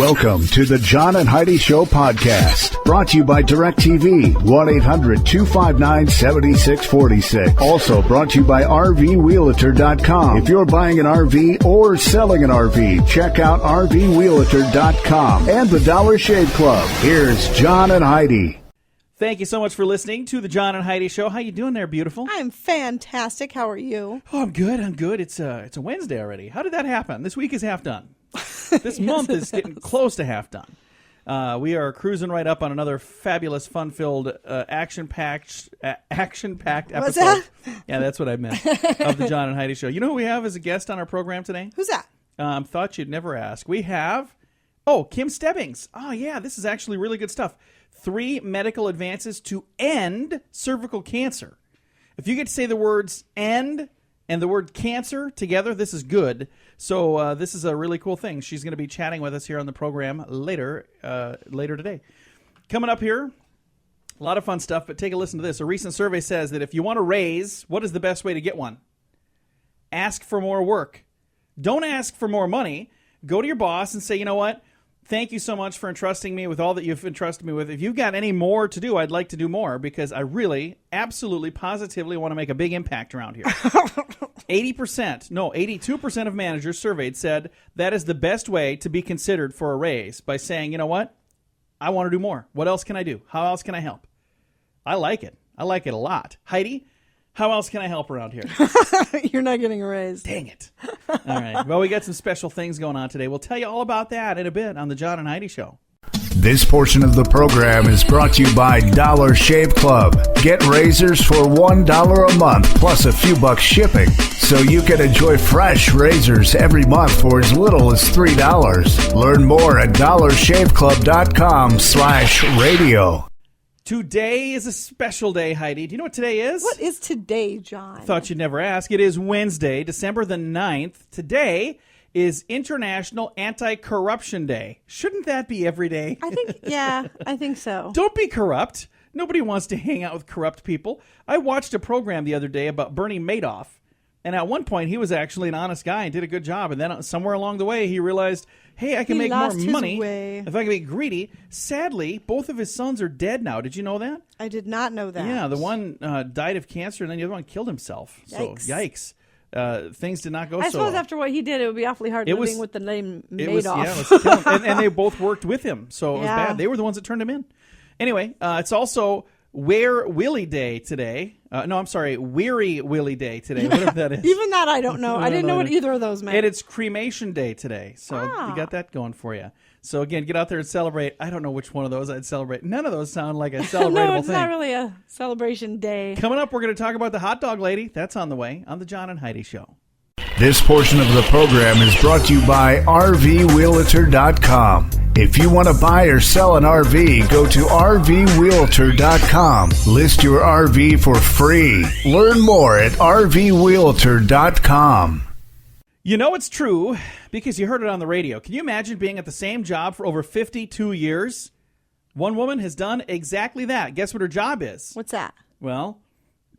Welcome to the John and Heidi Show podcast, brought to you by DirecTV, 1-800-259-7646. Also brought to you by RVWheelator.com. If you're buying an RV or selling an RV, check out RVWheelator.com and the Dollar Shave Club. Here's John and Heidi. Thank you so much for listening to the John and Heidi Show. How you doing there, beautiful? I'm fantastic. How are you? Oh, I'm good. It's a Wednesday already. How did that happen? This week is half done. This month is getting close to half done. We are cruising right up on another fabulous, fun-filled, action-packed episode. What's that? Yeah, that's what I meant, of the John and Heidi Show. You know who we have as a guest on our program today? Who's that? Thought you'd never ask. We have, Kim Stebbings. Oh, yeah, this is actually really good stuff. 3 medical advances to end cervical cancer. If you get to say the words end and the word cancer together, this is good. So this is a really cool thing. She's going to be chatting with us here on the program later today. Coming up here, a lot of fun stuff, but take a listen to this. A recent survey says that if you want a raise, what is the best way to get one? Ask for more work. Don't ask for more money. Go to your boss and say, you know what? Thank you so much for entrusting me with all that you've entrusted me with. If you've got any more to do, I'd like to do more because I really, absolutely, positively want to make a big impact around here. 82% of managers surveyed said that is the best way to be considered for a raise by saying, you know what? I want to do more. What else can I do? How else can I help? I like it. I like it a lot. Heidi, how else can I help around here? You're not getting a raise. Dang it. All right. Well, we got some special things going on today. We'll tell you all about that in a bit on the John and Heidi Show. This portion of the program is brought to you by Dollar Shave Club. Get razors for $1 a month plus a few bucks shipping, so you can enjoy fresh razors every month for as little as $3. Learn more at dollarshaveclub.com/radio. Today is a special day, Heidi. Do you know what today is? What is today, John? Thought you'd never ask. It is Wednesday, December the 9th. Today is International Anti-Corruption Day. Shouldn't that be every day? I think so. Don't be corrupt. Nobody wants to hang out with corrupt people. I watched a program the other day about Bernie Madoff, and at one point he was actually an honest guy and did a good job, and then somewhere along the way he realized, hey, I can make more money if I can be greedy. Sadly, both of his sons are dead now. Did you know that? I did not know that. Yeah, the one died of cancer, and then the other one killed himself. Yikes. So, yikes. Things did not go so well. I suppose after what he did, it would be awfully hard living with the name Madoff. It was killing, and they both worked with him, so it was bad. They were the ones that turned him in. Anyway, it's also Wear Willie Day today. Weary Willie Day today, whatever that is. Even that I don't know. I didn't know what either of those meant. And it's Cremation Day today, so you got that going for you. So again, get out there and celebrate. I don't know which one of those I'd celebrate. None of those sound like a celebratable No, it's thing. not really a celebration day. Coming up, we're going to talk about the hot dog lady. That's on the way on the John and Heidi Show. This portion of the program is brought to you by RVWheelator.com. If you want to buy or sell an RV, go to RVWheelator.com. List your RV for free. Learn more at RVWheelator.com. You know it's true because you heard it on the radio. Can you imagine being at the same job for over 52 years? One woman has done exactly that. Guess what her job is? What's that? Well,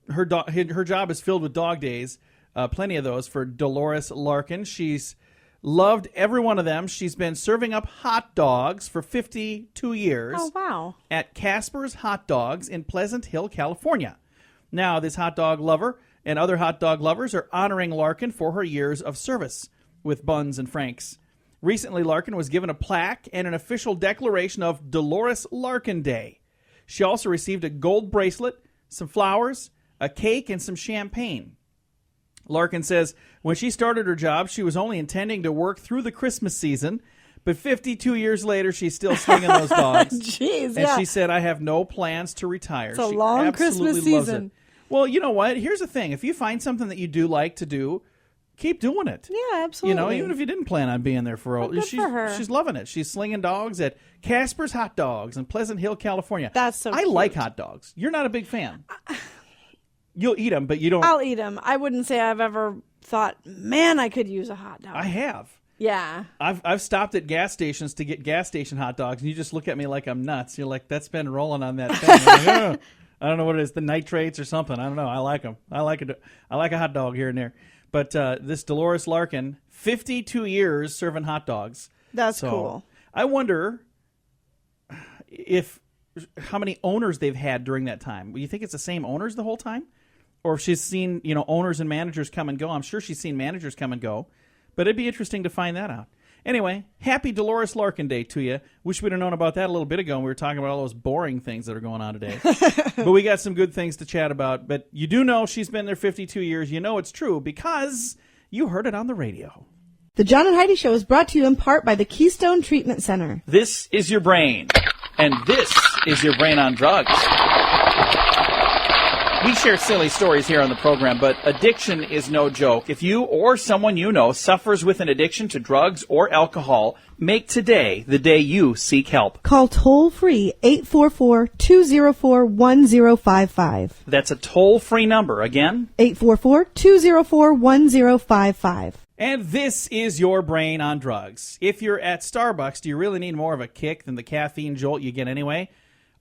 her job is filled with dog days. Plenty of those for Dolores Larkin. She's loved every one of them. She's been serving up hot dogs for 52 years. Oh, wow. At Casper's Hot Dogs in Pleasant Hill, California. Now, this hot dog lover and other hot dog lovers are honoring Larkin for her years of service with Buns and Franks. Recently, Larkin was given a plaque and an official declaration of Dolores Larkin Day. She also received a gold bracelet, some flowers, a cake, and some champagne. Larkin says when she started her job, she was only intending to work through the Christmas season, but 52 years later, she's still slinging those dogs. Jeez, and she said, I have no plans to retire. It's a long Christmas season. Well, you know what? Here's the thing. If you find something that you do like to do, keep doing it. Yeah, absolutely. You know, even if you didn't plan on being there for a while. For her. She's loving it. She's slinging dogs at Casper's Hot Dogs in Pleasant Hill, California. That's so cute. I like hot dogs. You're not a big fan. You'll eat them, but you don't. I'll eat them. I wouldn't say I've ever thought, man, I could use a hot dog. I have. Yeah. I've stopped at gas stations to get gas station hot dogs, and you just look at me like I'm nuts. You're like, that's been rolling on that thing. I'm like, oh. I don't know what it is, the nitrates or something. I don't know. I like them. I like a hot dog here and there. But this Dolores Larkin, 52 years serving hot dogs. That's cool. I wonder how many owners they've had during that time. You think it's the same owners the whole time? Or if she's seen, owners and managers come and go. I'm sure she's seen managers come and go. But it'd be interesting to find that out. Anyway, happy Dolores Larkin Day to you. Wish we'd have known about that a little bit ago when we were talking about all those boring things that are going on today. But we got some good things to chat about. But you do know she's been there 52 years. You know it's true because you heard it on the radio. The John and Heidi Show is brought to you in part by the Keystone Treatment Center. This is your brain. And this is your brain on drugs. We share silly stories here on the program, but addiction is no joke. If you or someone you know suffers with an addiction to drugs or alcohol, make today the day you seek help. Call toll-free 844-204-1055. That's a toll-free number. Again? 844-204-1055. And this is your brain on drugs. If you're at Starbucks, do you really need more of a kick than the caffeine jolt you get anyway?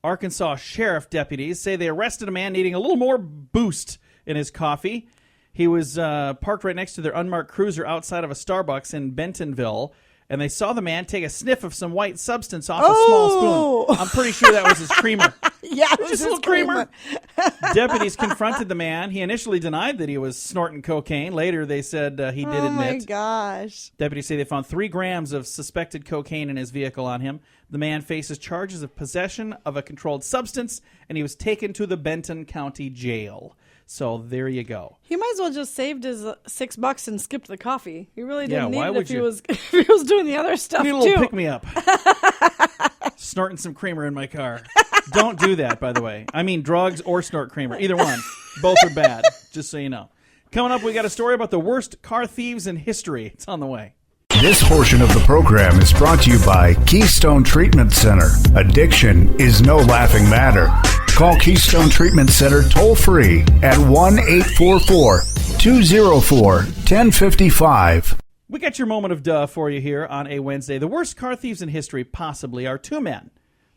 Arkansas sheriff deputies say they arrested a man needing a little more boost in his coffee. He was parked right next to their unmarked cruiser outside of a Starbucks in Bentonville, and they saw the man take a sniff of some white substance off a small spoon. I'm pretty sure that was his creamer. Yeah, it was just a little creamer. Deputies confronted the man. He initially denied that he was snorting cocaine. Later, they said he did admit. Oh, my gosh. Deputies say they found 3 grams of suspected cocaine in his vehicle on him. The man faces charges of possession of a controlled substance, and he was taken to the Benton County Jail. So there you go. He might as well just saved his $6 and skipped the coffee. He really didn't need why it would if he was doing the other stuff Need a too. little pick-me-up. Snorting some creamer in my car. Don't do that, by the way. I mean drugs or snort creamer. Either one. Both are bad, just so you know. Coming up, we got a story about the worst car thieves in history. It's on the way. This portion of the program is brought to you by Keystone Treatment Center. Addiction is no laughing matter. Call Keystone Treatment Center toll-free at 1-844-204-1055. We got your moment of duh for you here on a Wednesday. The worst car thieves in history possibly are 2 men.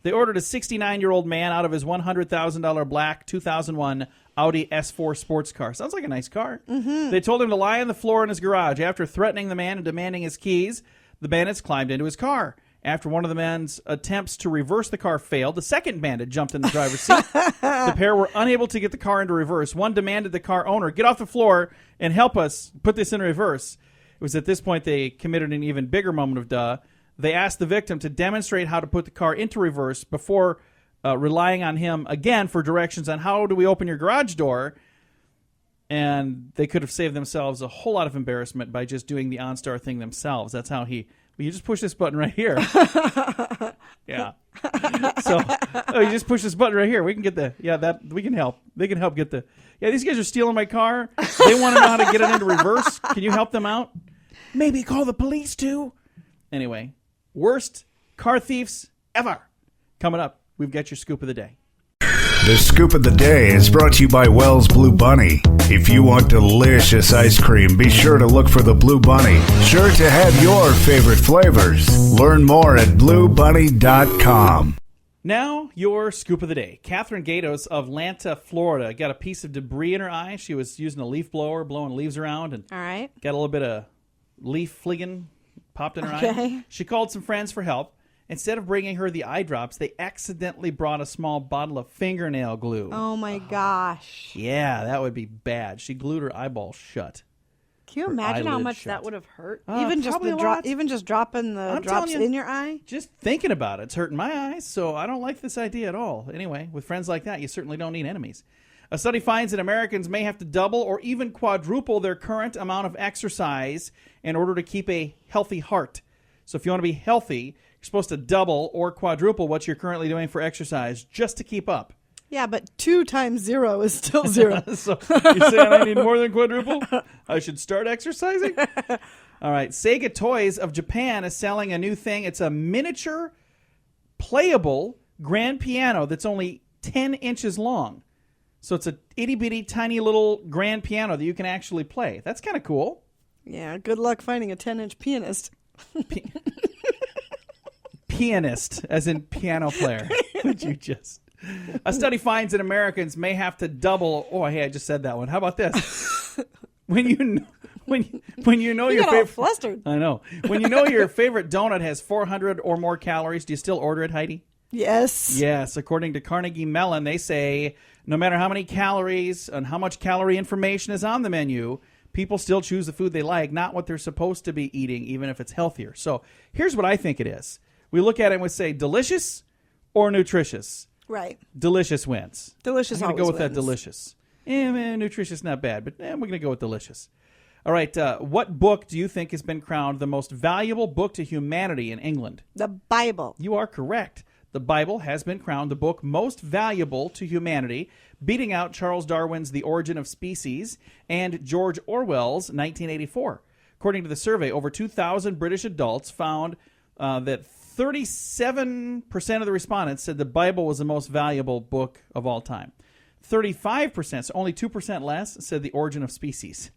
They ordered a 69-year-old man out of his $100,000 black 2001 Audi S4 sports car. Sounds like a nice car. Mm-hmm. They told him to lie on the floor in his garage. After threatening the man and demanding his keys, the bandits climbed into his car. After one of the men's attempts to reverse the car failed, the second bandit jumped in the driver's seat. The pair were unable to get the car into reverse. One demanded the car owner, get off the floor and help us put this in reverse. It was at this point they committed an even bigger moment of duh. They asked the victim to demonstrate how to put the car into reverse before relying on him again for directions on how do we open your garage door. And they could have saved themselves a whole lot of embarrassment by just doing the OnStar thing themselves. That's how you just push this button right here. Yeah. So you just push this button right here. We can get we can help. They can help get these guys are stealing my car. They want to know how to get it into reverse. Can you help them out? Maybe call the police too. Anyway, worst car thieves ever. Coming up, we've got your scoop of the day. The Scoop of the Day is brought to you by Wells Blue Bunny. If you want delicious ice cream, be sure to look for the Blue Bunny. Sure to have your favorite flavors. Learn more at bluebunny.com. Now, your scoop of the day. Catherine Gatos of Atlanta, Florida, got a piece of debris in her eye. She was using a leaf blower, blowing leaves around, and all right, got a little bit of leaf fligging popped in her eye. She called some friends for help. Instead of bringing her the eye drops, they accidentally brought a small bottle of fingernail glue. Oh, my gosh. Yeah, that would be bad. She glued her eyeball shut. Can you imagine how much that would have hurt? Even just dropping the drops in your eye? Just thinking about it's hurting my eyes, so I don't like this idea at all. Anyway, with friends like that, you certainly don't need enemies. A study finds that Americans may have to double or even quadruple their current amount of exercise in order to keep a healthy heart. So if you want to be healthy, you're supposed to double or quadruple what you're currently doing for exercise just to keep up. Yeah, but 2 times 0 is still 0. So you're saying I need more than quadruple? I should start exercising? All right. Sega Toys of Japan is selling a new thing. It's a miniature playable grand piano that's only 10 inches long. So it's a itty-bitty tiny little grand piano that you can actually play. That's kind of cool. Yeah, good luck finding a 10-inch pianist. Pianist, as in piano player. Would you just... A study finds that Americans may have to double... Oh, hey, I just said that one. How about this? When When you know You your got all favorite, flustered. I know. When you know your favorite donut has 400 or more calories, do you still order it, Heidi? Yes. Yes. According to Carnegie Mellon, they say no matter how many calories and how much calorie information is on the menu, people still choose the food they like, not what they're supposed to be eating, even if it's healthier. So here's what I think it is. We look at it and we say delicious or nutritious. Right. Delicious wins. Delicious I'm going to go with always that wins. delicious. Nutritious, not bad, but we're going to go with delicious. All right. What book do you think has been crowned the most valuable book to humanity in England? The Bible. You are correct. The Bible has been crowned the book most valuable to humanity, beating out Charles Darwin's The Origin of Species and George Orwell's 1984. According to the survey, over 2,000 British adults found that 37% of the respondents said the Bible was the most valuable book of all time. 35%, so only 2% less, said The Origin of Species.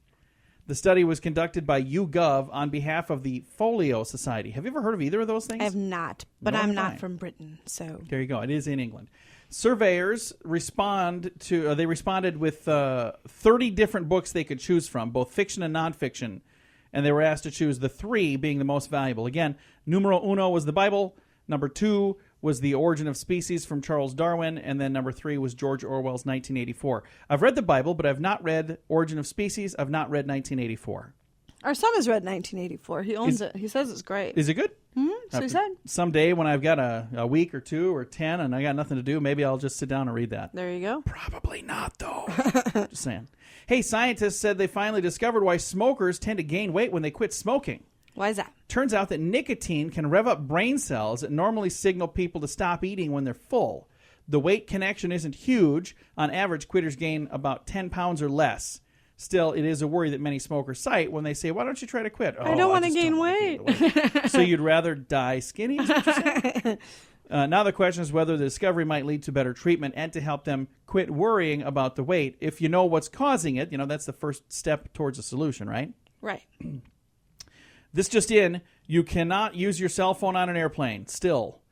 The study was conducted by YouGov on behalf of the Folio Society. Have you ever heard of either of those things? I have not, but Nor I'm have not I. from Britain, so. There you go. It is in England. Surveyors responded with 30 different books they could choose from, both fiction and nonfiction, and they were asked to choose the 3 being the most valuable. Again, numero uno was the Bible, number 2 was The Origin of Species from Charles Darwin, and then number 3 was George Orwell's 1984. I've read the Bible, but I've not read Origin of Species. I've not read 1984. Our son has read 1984. He owns it. He says it's great. Is it good? So he said. Someday when I've got a week or 2 or 10 and I got nothing to do, maybe I'll just sit down and read that. There you go. Probably not, though. Just saying. Hey, scientists said they finally discovered why smokers tend to gain weight when they quit smoking. Why is that? Turns out that nicotine can rev up brain cells that normally signal people to stop eating when they're full. The weight connection isn't huge. On average, quitters gain about 10 pounds or less. Still, it is a worry that many smokers cite when they say, why don't you try to quit? I don't want to just gain don't wanna weight. gain weight. So you'd rather die skinny? Is what you're saying? Now the question is whether the discovery might lead to better treatment and to help them quit worrying about the weight. If you know what's causing it, that's the first step towards a solution, right? Right. This just in, you cannot use your cell phone on an airplane. Still,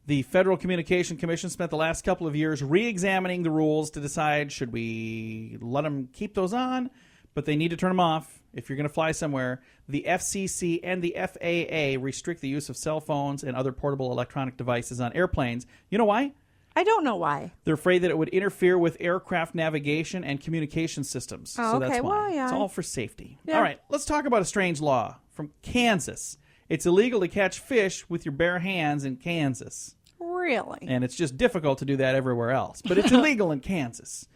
the Federal Communication Commission spent the last couple of years re-examining the rules to decide should we let them keep those on, but they need to turn them off if you're going to fly somewhere. The FCC and the FAA restrict the use of cell phones and other portable electronic devices on airplanes. You know why? I don't know why. They're afraid that it would interfere with aircraft navigation and communication systems. Oh, so okay. that's why. Well, yeah. It's all for safety. Yeah. All right, let's talk about a strange law from Kansas. It's illegal to catch fish with your bare hands in Kansas. Really? And it's just difficult to do that everywhere else. But it's illegal in Kansas.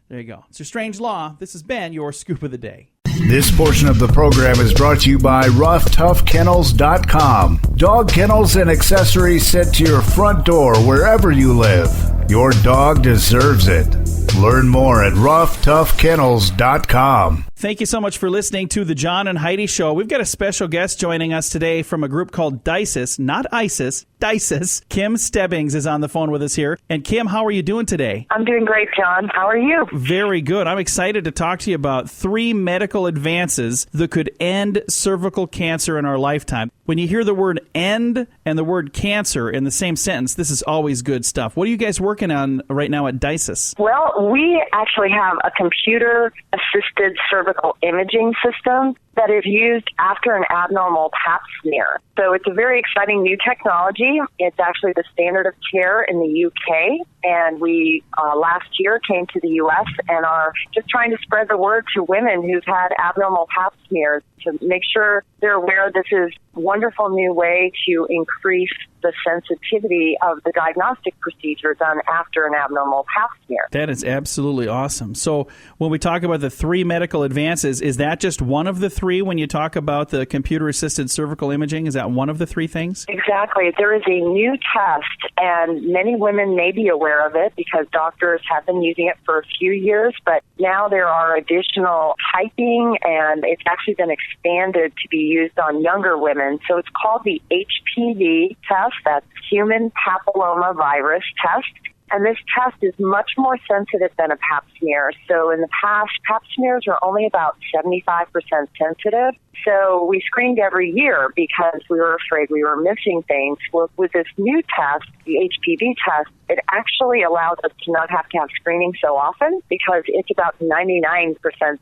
There you go. It's a strange law. This has been your Scoop of the Day. This portion of the program is brought to you by RoughToughKennels.com. Dog kennels and accessories sent to your front door wherever you live. Your dog deserves it. Learn more at RoughToughKennels.com. Thank you so much for listening to the John and Heidi Show. We've got a special guest joining us today from a group called DISIS, not ISIS, DISIS. Kim Stebbings is on the phone with us here. And Kim, how are you doing today? I'm doing great, John. How are you? Very good. I'm excited to talk to you about 3 medical advances that could end cervical cancer in our lifetime. When you hear the word end and the word cancer in the same sentence, this is always good stuff. What are you guys working on right now at DISIS? Well, we actually have a computer-assisted cervical imaging system that is used after an abnormal pap smear. So it's a very exciting new technology. It's actually the standard of care in the UK, and we last year came to the US and are just trying to spread the word to women who've had abnormal pap smears to make sure they're aware this is a wonderful new way to increase the sensitivity of the diagnostic procedure done after an abnormal pap smear. That is absolutely awesome. So when we talk about the 3 medical advances, is that just one of the 3 when you talk about the computer-assisted cervical imaging? Is that one of the 3 things? Exactly. There is a new test, and many women may be aware of it because doctors have been using it for a few years, but now there are additional typing, and it's actually been expanded to be used on younger women. So it's called the HPV test. That's human papilloma virus test. And this test is much more sensitive than a pap smear. So in the past, pap smears were only about 75% sensitive. So we screened every year because we were afraid we were missing things. With this new test, the HPV test, it actually allows us to not have to have screening so often because it's about 99%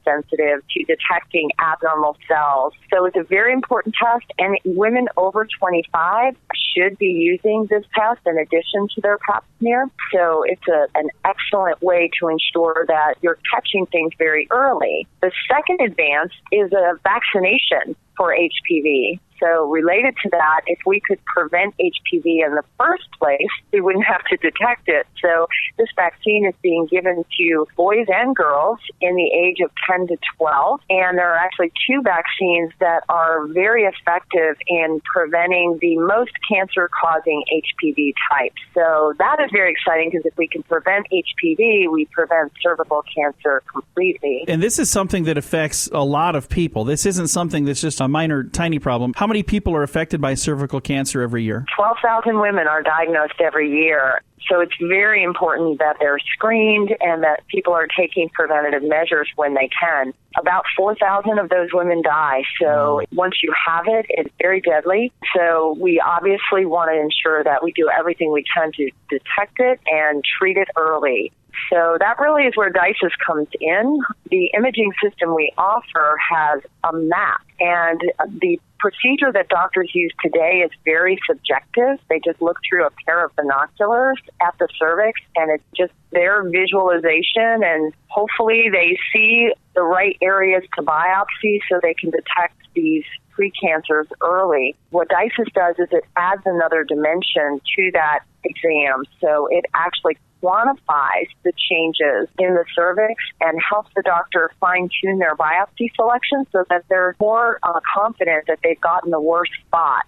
sensitive to detecting abnormal cells. So it's a very important test, and women over 25 should be using this test in addition to their pap smear. So it's an excellent way to ensure that you're catching things very early. The second advance is a vaccination for HPV. So related to that, if we could prevent HPV in the first place, we wouldn't have to detect it. So this vaccine is being given to boys and girls in the age of 10 to 12. And there are actually 2 vaccines that are very effective in preventing the most cancer-causing HPV types. So that is very exciting because if we can prevent HPV, we prevent cervical cancer completely. And this is something that affects a lot of people. This isn't something that's just a minor, tiny problem. How many people are affected by cervical cancer every year? 12,000 women are diagnosed every year. So it's very important that they're screened and that people are taking preventative measures when they can. About 4,000 of those women die. So once you have it, it's very deadly. So we obviously want to ensure that we do everything we can to detect it and treat it early. So that really is where DISIS comes in. The imaging system we offer has a map, and the procedure that doctors use today is very subjective. They just look through a pair of binoculars at the cervix, and it's just their visualization, and hopefully they see the right areas to biopsy so they can detect these precancers early. What DISIS does is it adds another dimension to that exam. So it actually quantifies the changes in the cervix and helps the doctor fine-tune their biopsy selection so that they're more confident that they've gotten the worst spot.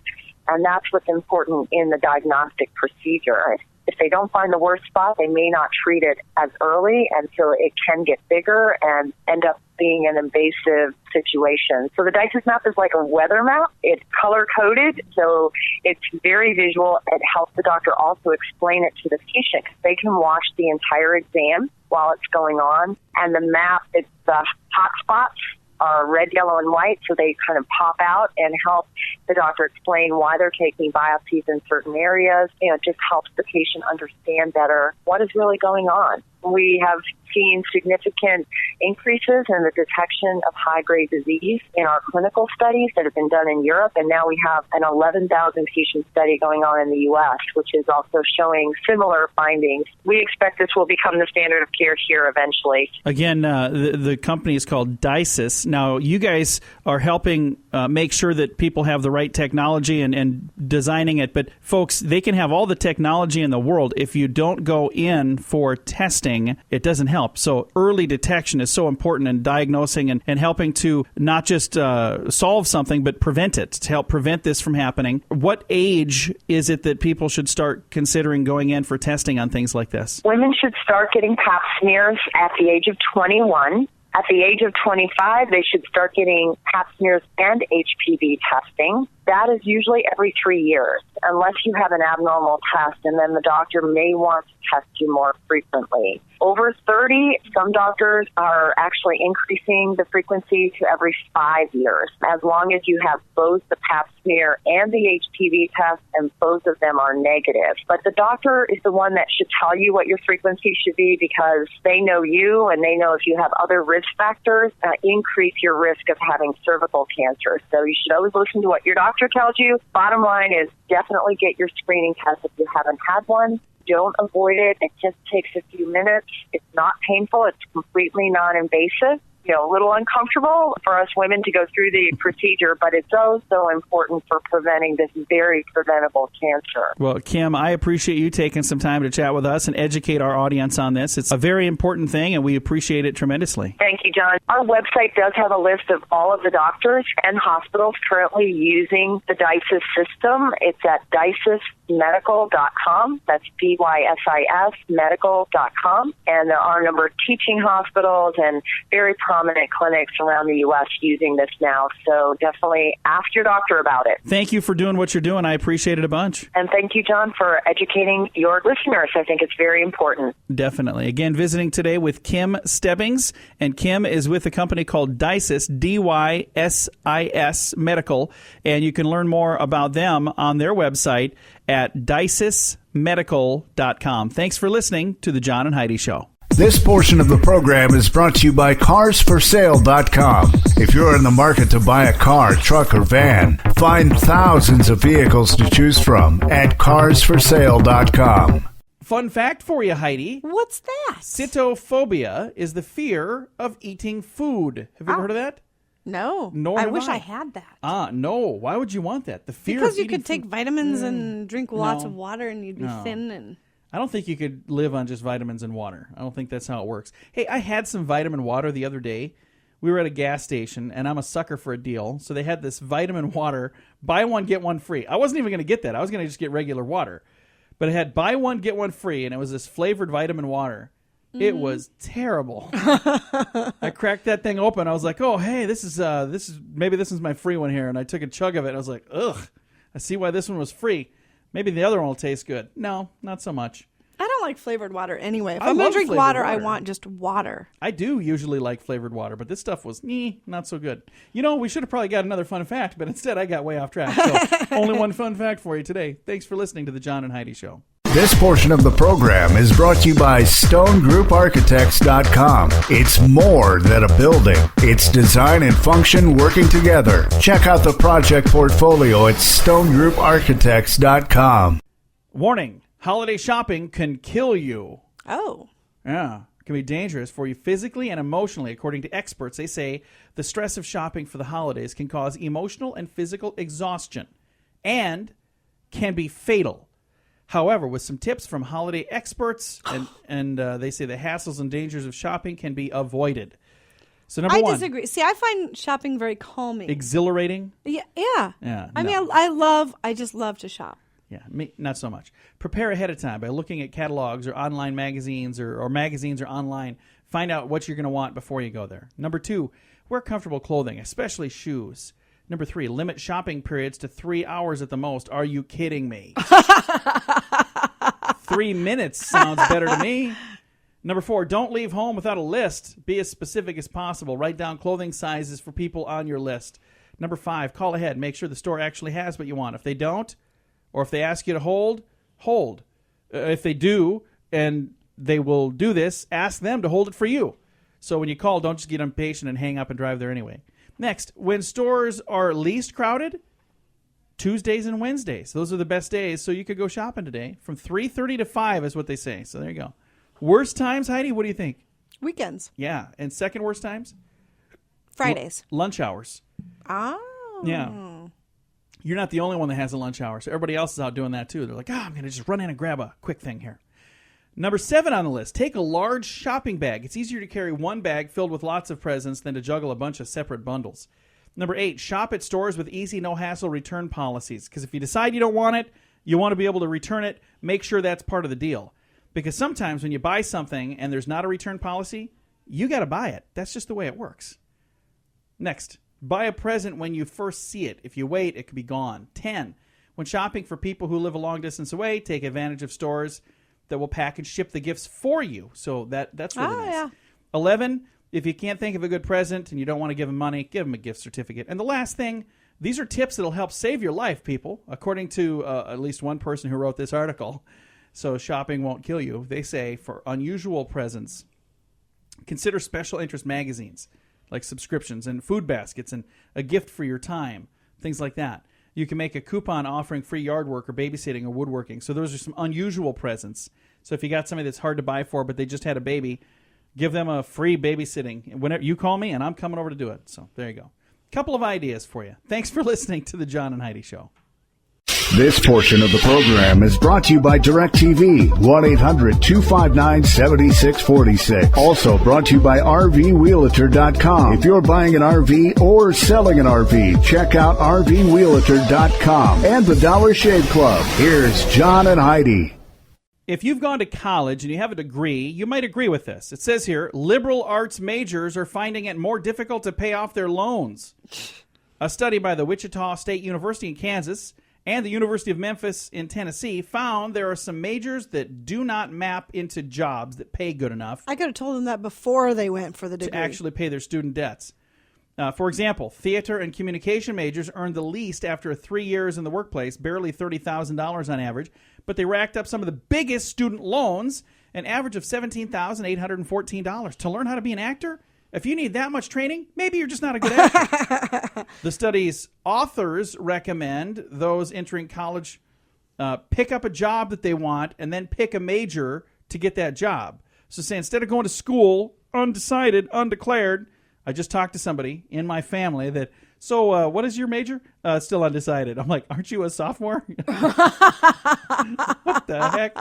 And that's what's important in the diagnostic procedure. If they don't find the worst spot, they may not treat it as early, and so it can get bigger and end up being an invasive situation. So the DISIS map is like a weather map. It's color-coded, so it's very visual. It helps the doctor also explain it to the patient because they can watch the entire exam while it's going on. And the map, it's the hot spots are red, yellow, and white, so they kind of pop out and help the doctor explain why they're taking biopsies in certain areas. It just helps the patient understand better what is really going on. We have seen significant increases in the detection of high-grade disease in our clinical studies that have been done in Europe, and now we have an 11,000 patient study going on in the U.S., which is also showing similar findings. We expect this will become the standard of care here eventually. Again, the company is called DISIS. Now, you guys are helping make sure that people have the right technology and designing it, but folks, they can have all the technology in the world. If you don't go in for testing, it doesn't help. So early detection is so important in diagnosing and helping to not just solve something, but prevent it, to help prevent this from happening. What age is it that people should start considering going in for testing on things like this? Women should start getting pap smears at the age of 21. At the age of 25, they should start getting pap smears and HPV testing. That is usually every 3 years, unless you have an abnormal test, and then the doctor may want to test you more frequently. Over 30, some doctors are actually increasing the frequency to every 5 years, as long as you have both the pap smear and the HPV test, and both of them are negative. But the doctor is the one that should tell you what your frequency should be because they know you, and they know if you have other risk factors, increase your risk of having cervical cancer. So you should always listen to what your doctor tells you. Bottom line is definitely get your screening test if you haven't had one. Don't avoid it. It just takes a few minutes. It's not painful. It's completely non-invasive. A little uncomfortable for us women to go through the procedure, but it's so important for preventing this very preventable cancer. Well, Kim, I appreciate you taking some time to chat with us and educate our audience on this. It's a very important thing, and we appreciate it tremendously. Thank you, John. Our website does have a list of all of the doctors and hospitals currently using the DISIS system. It's at DISISmedical.com. That's DYSIS medical.com. And there are a number of teaching hospitals and very prominent clinics around the U.S. using this now. So definitely ask your doctor about it. Thank you for doing what you're doing. I appreciate it a bunch. And thank you, John, for educating your listeners. I think it's very important. Definitely. Again, visiting today with Kim Stebbings, and Kim is with a company called DISIS, DYSIS Medical, and you can learn more about them on their website at DISISmedical.com. Medical.com. Thanks for listening to the John and Heidi Show. This portion of the program is brought to you by CarsForSale.com. If you're in the market to buy a car, truck, or van, find thousands of vehicles to choose from at CarsForSale.com. Fun fact for you, Heidi. What's that? Cytophobia is the fear of eating food. Have you ever heard of that? No. Nor I have wish I. I had that. No. Why would you want that? The fear Because of you eating could take food. vitamins and drink lots No. of water and you'd be No. thin and... I don't think you could live on just vitamins and water. I don't think that's how it works. Hey, I had some vitamin water the other day. We were at a gas station, and I'm a sucker for a deal. So they had this vitamin water, buy one, get one free. I wasn't even going to get that. I was going to just get regular water. But it had buy one, get one free, and it was this flavored vitamin water. It was terrible. I cracked that thing open. I was like, "Oh, hey, this is maybe this is my free one here." And I took a chug of it. And I was like, "Ugh, I see why this one was free. Maybe the other one will taste good." No, not so much. I don't like flavored water anyway. If I I'm going love to drink flavored water, I water. want just water. I do usually like flavored water, but this stuff was not so good. You know, we should have probably got another fun fact, but instead I got way off track. So only one fun fact for you today. Thanks for listening to the John and Heidi Show. This portion of the program is brought to you by StoneGroupArchitects.com. It's more than a building. It's design and function working together. Check out the project portfolio at StoneGroupArchitects.com. Warning, holiday shopping can kill you. Oh. Yeah, it can be dangerous for you physically and emotionally. According to experts, they say the stress of shopping for the holidays can cause emotional and physical exhaustion and can be fatal. However, with some tips from holiday experts, and they say the hassles and dangers of shopping can be avoided. So number one. I disagree. See, I find shopping very calming. Exhilarating? Yeah. Yeah. I mean, I just love to shop. Yeah, me, not so much. Prepare ahead of time by looking at catalogs or online magazines or magazines or online. Find out what you're going to want before you go there. Number two, wear comfortable clothing, especially shoes. Number three, limit shopping periods to 3 hours at the most. Are you kidding me? 3 minutes sounds better to me. Number four, don't leave home without a list. Be as specific as possible. Write down clothing sizes for people on your list. Number five, call ahead. Make sure the store actually has what you want. If they don't, or if they ask you to hold. If they do, and they will do this, ask them to hold it for you. So when you call, don't just get impatient and hang up and drive there anyway. Next, when stores are least crowded, Tuesdays and Wednesdays. Those are the best days, so you could go shopping today. From 3:30 to 5 is what they say. So there you go. Worst times, Heidi, what do you think? Weekends. Yeah. And second worst times? Fridays. Lunch hours. Oh. Yeah. You're not the only one that has a lunch hour, so everybody else is out doing that too. They're like, I'm going to just run in and grab a quick thing here. Number 7 on the list, take a large shopping bag. It's easier to carry one bag filled with lots of presents than to juggle a bunch of separate bundles. Number 8, shop at stores with easy, no-hassle return policies. Because if you decide you don't want it, you want to be able to return it, make sure that's part of the deal. Because sometimes when you buy something and there's not a return policy, you got to buy it. That's just the way it works. Next, buy a present when you first see it. If you wait, it could be gone. 10, when shopping for people who live a long distance away, take advantage of stores that will package ship the gifts for you. So that's really nice. Yeah. 11, if you can't think of a good present and you don't want to give them money, give them a gift certificate. And the last thing, these are tips that will help save your life, people, according to at least one person who wrote this article. So shopping won't kill you. They say for unusual presents, consider special interest magazines like subscriptions and food baskets and a gift for your time, things like that. You can make a coupon offering free yard work or babysitting or woodworking. So those are some unusual presents. So if you got somebody that's hard to buy for, but they just had a baby, give them a free babysitting. Whenever you call me, and I'm coming over to do it. So there you go. Couple of ideas for you. Thanks for listening to the John and Heidi Show. This portion of the program is brought to you by DirecTV, 1-800-259-7646. Also brought to you by RVRealtor.com. If you're buying an RV or selling an RV, check out RVRealtor.com and the Dollar Shave Club. Here's John and Heidi. If you've gone to college and you have a degree, you might agree with this. It says here, liberal arts majors are finding it more difficult to pay off their loans. A study by the Wichita State University in Kansas and the University of Memphis in Tennessee found there are some majors that do not map into jobs that pay good enough. I could have told them that before they went for the degree. To actually pay their student debts. For example, theater and communication majors earn the least after 3 years in the workplace, barely $30,000 on average, but they racked up some of the biggest student loans, an average of $17,814. To learn how to be an actor? If you need that much training, maybe you're just not a good actor. The study's authors recommend those entering college pick up a job that they want and then pick a major to get that job. So say instead of going to school, undecided, undeclared, I just talked to somebody in my family that, so what is your major? Still undecided. I'm like, aren't you a sophomore? What the heck?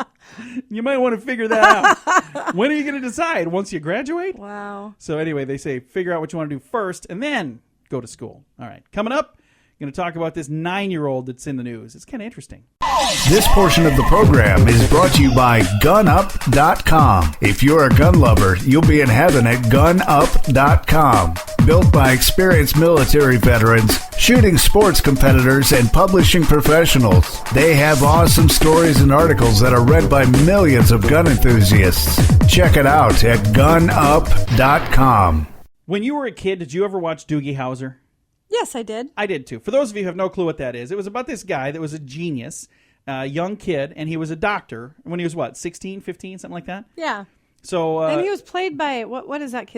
You might want to figure that out. When are you going to decide? Once you graduate? Wow. So anyway, they say figure out what you want to do first and then go to school. All right. Coming up, I'm going to talk about this 9-year-old that's in the news. It's kind of interesting. This portion of the program is brought to you by GunUp.com. If you're a gun lover, you'll be in heaven at GunUp.com. Built by experienced military veterans, shooting sports competitors, and publishing professionals. They have awesome stories and articles that are read by millions of gun enthusiasts. Check it out at GunUp.com. When you were a kid, did you ever watch Doogie Howser? Yes, I did. I did too. For those of you who have no clue what that is, it was about this guy that was a genius, young kid, and he was a doctor when he was, 16, 15, something like that? Yeah. So, and he was played by, what is that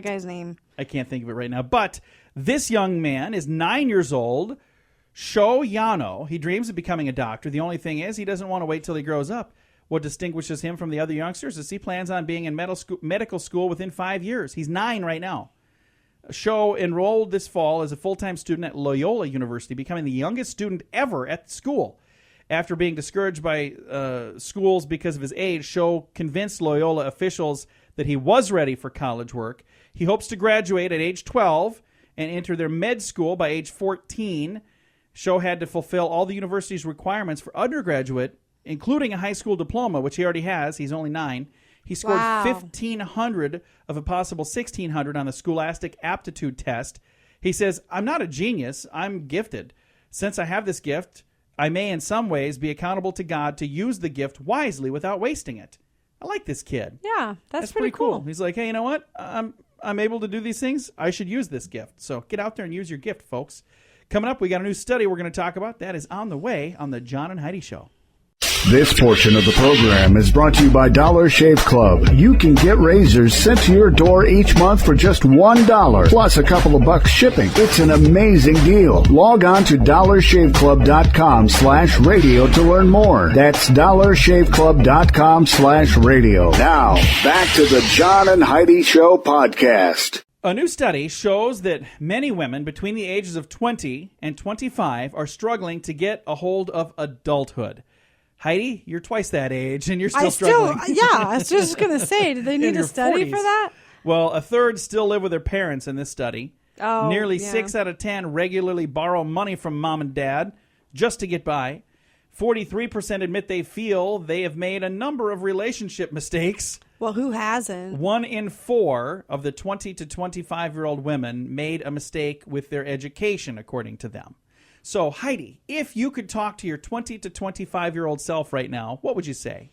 guy's name? I can't think of it right now. But this young man is 9 years old, Sho Yano. He dreams of becoming a doctor. The only thing is he doesn't want to wait till he grows up. What distinguishes him from the other youngsters is he plans on being in medical school within 5 years. He's 9 right now. Sho enrolled this fall as a full-time student at Loyola University, becoming the youngest student ever at the school. After being discouraged by schools because of his age, Sho convinced Loyola officials that he was ready for college work. He hopes to graduate at age 12 and enter their med school by age 14. Sho had to fulfill all the university's requirements for undergraduate, including a high school diploma, which he already has. He's only 9. He scored 1,500 of a possible 1,600 on the Scholastic Aptitude Test. He says, I'm not a genius. I'm gifted. Since I have this gift, I may in some ways be accountable to God to use the gift wisely without wasting it. I like this kid. Yeah, that's pretty cool. He's like, hey, you know what? I'm able to do these things. I should use this gift. So get out there and use your gift, folks. Coming up, we got a new study we're going to talk about. That is on the way on the John and Heidi Show. This portion of the program is brought to you by Dollar Shave Club. You can get razors sent to your door each month for just $1, plus a couple of bucks shipping. It's an amazing deal. Log on to dollarshaveclub.com/radio to learn more. That's dollarshaveclub.com/radio. Now, back to the John and Heidi Show podcast. A new study shows that many women between the ages of 20 and 25 are struggling to get a hold of adulthood. Heidi, you're twice that age, and you're still struggling. I was just going to say, did they need a study 40s. for that? Well, a third still live with their parents in this study. Oh, Nearly yeah. 6 out of 10 regularly borrow money from mom and dad just to get by. 43% admit they feel they have made a number of relationship mistakes. Well, who hasn't? 1 in 4 of the 20 to 25-year-old women made a mistake with their education, according to them. So, Heidi, if you could talk to your 20 to 25-year-old self right now, what would you say?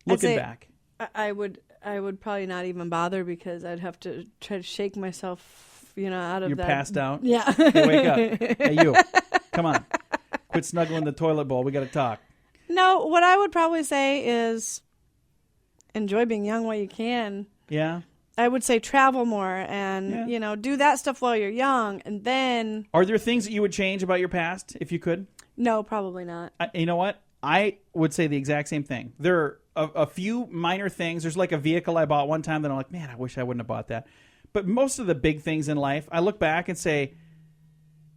Looking back. I would probably not even bother because I'd have to try to shake myself, out of You're that. You're passed out? Yeah. Hey, wake up. Hey, you. Come on. Quit snuggling the toilet bowl. We got to talk. No, what I would probably say is enjoy being young while you can. Yeah? I would say travel more and, do that stuff while you're young. And then... Are there things that you would change about your past if you could? No, probably not. You know what? I would say the exact same thing. There are a few minor things. There's like a vehicle I bought one time that I'm like, man, I wish I wouldn't have bought that. But most of the big things in life, I look back and say,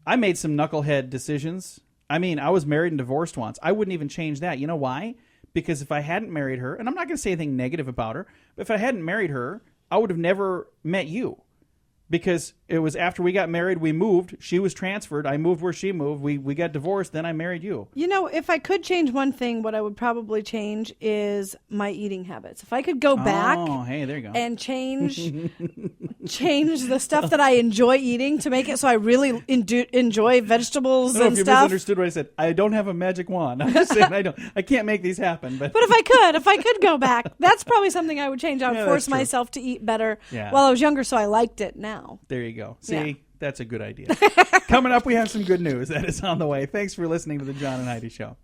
I made some knucklehead decisions. I mean, I was married and divorced once. I wouldn't even change that. You know why? Because if I hadn't married her, and I'm not going to say anything negative about her, but if I hadn't married her, I would have never met you because it was after we got married, we moved. She was transferred. I moved where she moved. We got divorced. Then I married you. If I could change one thing, what I would probably change is my eating habits. If I could go back hey, there you go. and change the stuff that I enjoy eating to make it so I really enjoy vegetables I don't know and if you stuff. misunderstood what I said. I don't have a magic wand. I'm just saying I can't make these happen. But If I could go back, that's probably something I would change. I would Yeah, force that's true. myself to eat better Yeah. while I was younger, so I liked it now. There you go. See, Yeah. That's a good idea. Coming up, we have some good news that is on the way. Thanks for listening to the John and Heidi Show.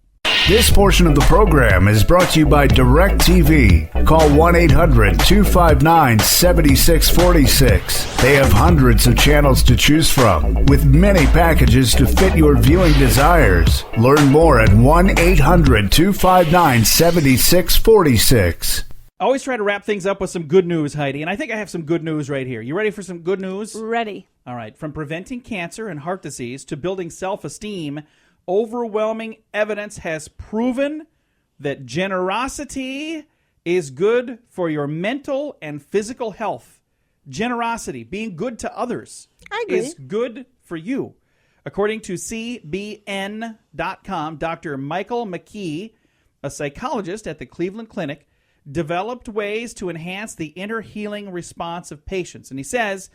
This portion of the program is brought to you by DirecTV. Call 1-800-259-7646. They have hundreds of channels to choose from, with many packages to fit your viewing desires. Learn more at 1-800-259-7646. I always try to wrap things up with some good news, Heidi, and I think I have some good news right here. You ready for some good news? Ready. All right. From preventing cancer and heart disease to building self-esteem, overwhelming evidence has proven that generosity is good for your mental and physical health. Generosity, being good to others, I agree. is good for you. According to CBN.com, Dr. Michael McKee, a psychologist at the Cleveland Clinic, developed ways to enhance the inner healing response of patients. And he says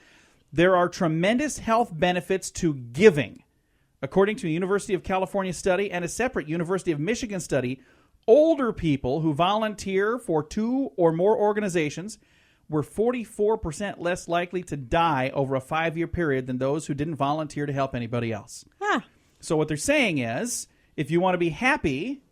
there are tremendous health benefits to giving. According to a University of California study and a separate University of Michigan study, older people who volunteer for 2 or more organizations were 44% less likely to die over a 5-year period than those who didn't volunteer to help anybody else. Huh. So what they're saying is, if you want to be happy,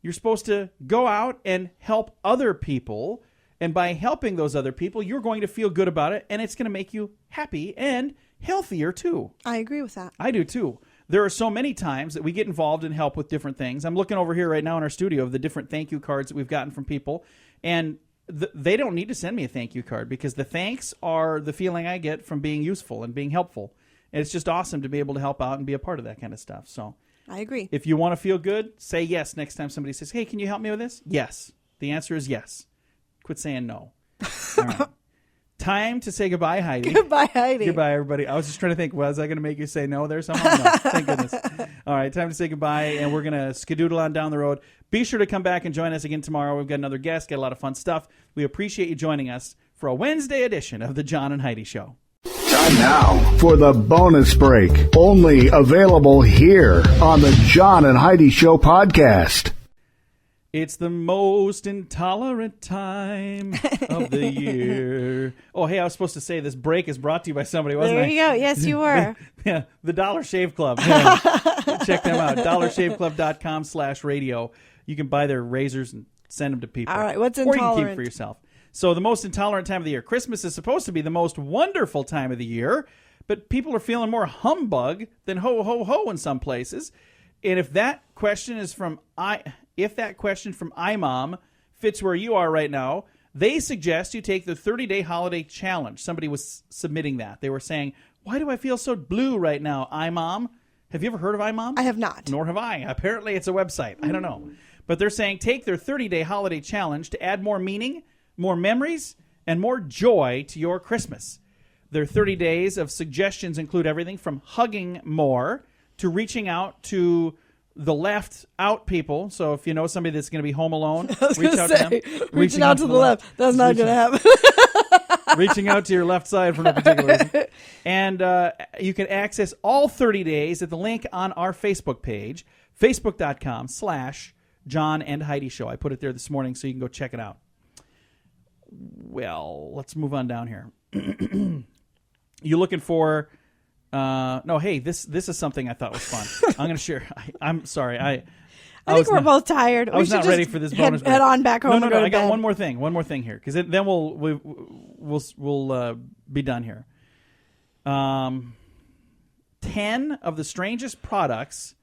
you're supposed to go out and help other people. And by helping those other people, you're going to feel good about it, and it's going to make you happy and healthier too. I agree with that. I do too. There are so many times that we get involved and help with different things. I'm looking over here right now in our studio of the different thank you cards that we've gotten from people, and they don't need to send me a thank you card because the thanks are the feeling I get from being useful and being helpful. And it's just awesome to be able to help out and be a part of that kind of stuff. So I agree. if you want to feel good, say yes next time somebody says, hey, can you help me with this? Yes. The answer is yes. Quit saying no. All right. Time to say goodbye, Heidi. Goodbye, Heidi. Goodbye, everybody. I was just trying to think, was I going to make you say no there somehow? No, thank goodness. All right, time to say goodbye, and we're going to skedoodle on down the road. Be sure to come back and join us again tomorrow. We've got another guest, got a lot of fun stuff. We appreciate you joining us for a Wednesday edition of the John and Heidi Show. Time now for the bonus break, only available here on the John and Heidi Show podcast. It's the most intolerant time of the year. Oh, hey, I was supposed to say this break is brought to you by somebody, wasn't I? There you go. Yes, you were. Yeah, the Dollar Shave Club. Yeah. Check them out. DollarShaveClub.com/radio. You can buy their razors and send them to people. All right, what's Or you can keep intolerant? it for yourself. So the most intolerant time of the year. Christmas is supposed to be the most wonderful time of the year, but people are feeling more humbug than ho, ho, ho in some places. And if that question is from iMom fits where you are right now, they suggest you take the 30-day holiday challenge. Somebody was submitting that. They were saying, why do I feel so blue right now, iMom? Have you ever heard of iMom? I have not. Nor have I. Apparently it's a website. I don't know. But they're saying take their 30-day holiday challenge to add more meaning, more memories, and more joy to your Christmas. Their 30 days of suggestions include everything from hugging more to reaching out to the left out people. So if you know somebody that's going to be home alone, reach out to them. Reaching out to the left. That's not going to happen. Reaching out to your left side for no particular reason. And you can access all 30 days at the link on our Facebook page, facebook.com/John and Heidi Show. I put it there this morning so you can go check it out. Well, let's move on down here. You looking for... no, hey, this is something I thought was fun. I'm going to share. I'm sorry. I think we're both tired. I was not ready for this bonus break. Head on back home. No. I got one more thing. One more thing here, because then we'll be done here. 10 of the strangest products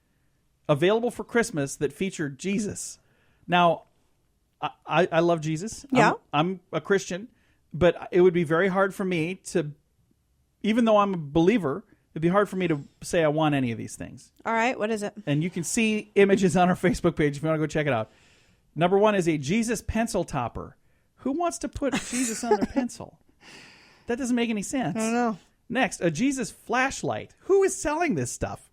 available for Christmas that feature Jesus. Now, I love Jesus. Yeah. I'm a Christian, but it would be very hard for me to, even though I'm a believer, it'd be hard for me to say I want any of these things. All right, what is it? And you can see images on our Facebook page if you want to go check it out. Number 1 is a Jesus pencil topper. Who wants to put Jesus on their pencil? That doesn't make any sense. I don't know. Next, a Jesus flashlight. Who is selling this stuff?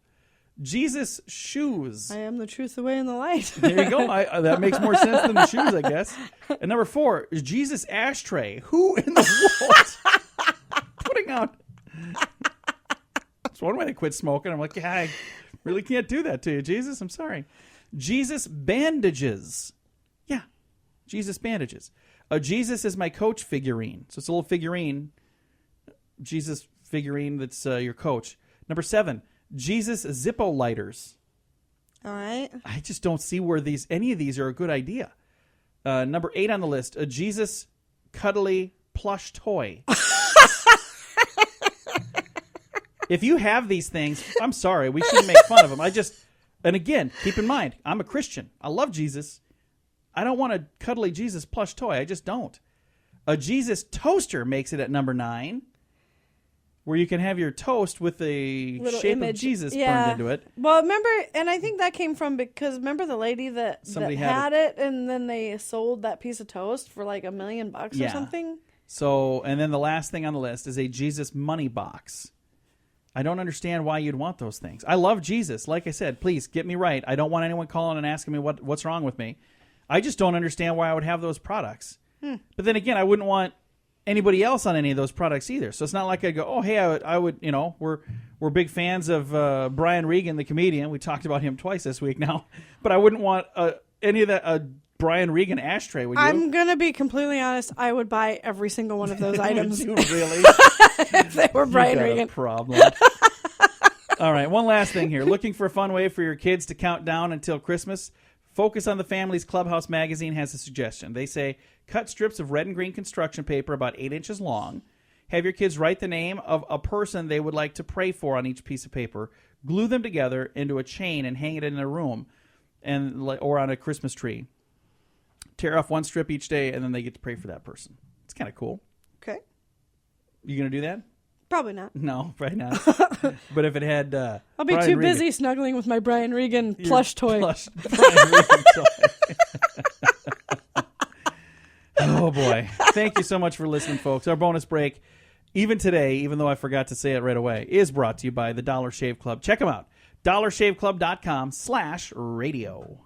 Jesus shoes. I am the truth, the way, and the light. There you go. That makes more sense than the shoes, I guess. And number 4 is Jesus ashtray. Who in the world putting out... That's one way to quit smoking. I'm like, yeah, I really can't do that to you, Jesus. I'm sorry. Jesus bandages. Yeah, Jesus bandages. Jesus is my coach figurine. So it's a little figurine, Jesus figurine that's your coach. Number 7, Jesus Zippo lighters. All right. I just don't see where any of these are a good idea. Number 8 on the list, a Jesus cuddly plush toy. If you have these things, I'm sorry, we shouldn't make fun of them. And again, keep in mind, I'm a Christian. I love Jesus. I don't want a cuddly Jesus plush toy. I just don't. A Jesus toaster makes it at number 9, where you can have your toast with the Little shape image. of Jesus burned into it. Well, remember, and I think that came from because remember the lady that had it, and then they sold that piece of toast for like $1 million or something. So, and then the last thing on the list is a Jesus money box. I don't understand why you'd want those things. I love Jesus. Like I said, please get me right. I don't want anyone calling and asking me what's wrong with me. I just don't understand why I would have those products. But then again, I wouldn't want anybody else on any of those products either. So it's not like I go, oh, hey, I would, we're big fans of Brian Regan, the comedian. We talked about him twice this week now. But I wouldn't want any of that Brian Regan ashtray, would you? I'm going to be completely honest. I would buy every single one of those items. Would you really? If they were Brian Regan. A problem. All right, one last thing here. Looking for a fun way for your kids to count down until Christmas? Focus on the Family's Clubhouse magazine has a suggestion. They say cut strips of red and green construction paper about 8 inches long. Have your kids write the name of a person they would like to pray for on each piece of paper. Glue them together into a chain and hang it in their room or on a Christmas tree. Tear off one strip each day, and then they get to pray for that person. It's kind of cool. Okay. You going to do that? Probably not. No, probably not. But if it had I'll be Brian too Regan, busy snuggling with my Brian Regan plush toy. Brian Regan toy. Oh, boy. Thank you so much for listening, folks. Our bonus break, even today, even though I forgot to say it right away, is brought to you by the Dollar Shave Club. Check them out. DollarShaveClub.com/radio.